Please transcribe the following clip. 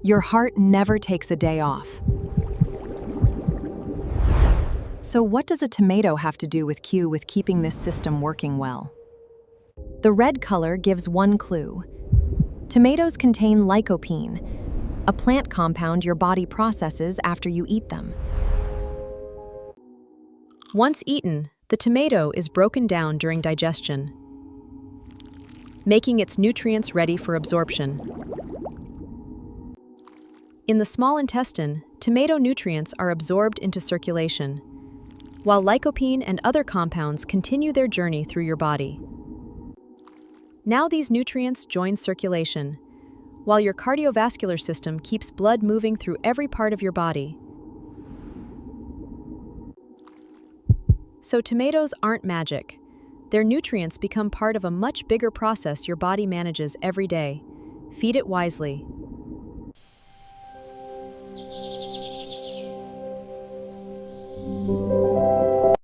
Your heart never takes a day off. So what does a tomato have to do with keeping this system working well? The red color gives one clue. Tomatoes contain lycopene, a plant compound your body processes after you eat them. Once eaten, the tomato is broken down during digestion, making its nutrients ready for absorption. In the small intestine, tomato nutrients are absorbed into circulation, while lycopene and other compounds continue their journey through your body. Now these nutrients join circulation, while your cardiovascular system keeps blood moving through every part of your body. So tomatoes aren't magic. Their nutrients become part of a much bigger process your body manages every day. Feed it wisely.